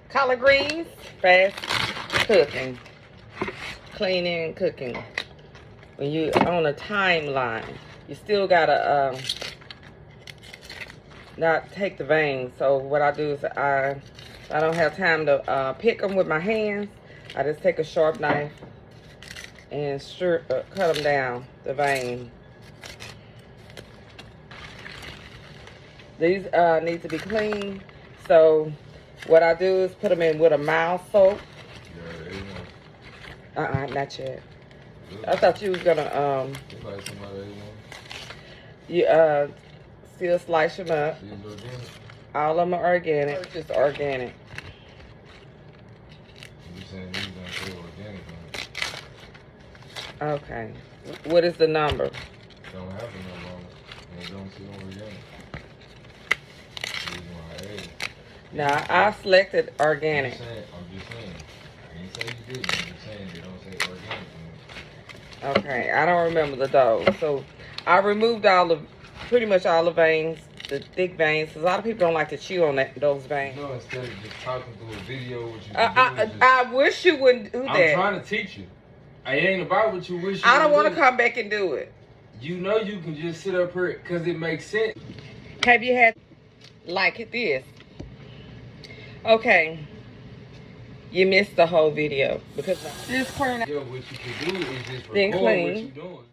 Collard greens, fast cooking, cleaning and cooking. When you on a timeline, you still gotta not take the veins. So what I do is I don't have time to pick them with my hands. I just take a sharp knife and cut them down, the vein. These need to be clean. So what I do is put them in with a mild soap. Not yet. I thought you was gonna you still slice them up. All of them are organic. Just organic. You saying these don't say organic? Okay. What is the number? Don't have the number on it. And it don't say organic. Now I selected organic. I'm just saying. I ain't say you didn't. I'm just saying they don't say organic. Okay, I don't remember the dough. So I removed pretty much all the veins, the thick veins. Cause a lot of people don't like to chew on those veins. No, instead of just talking through a video, what you I wish you wouldn't do that. I'm trying to teach you. It ain't about what you wish you I don't want to come back and do it. You know you can just sit up here because it makes sense. Have you had like this? Okay. You missed the whole video because this corner. Yo, what you can do is just then record clean. what you're doing.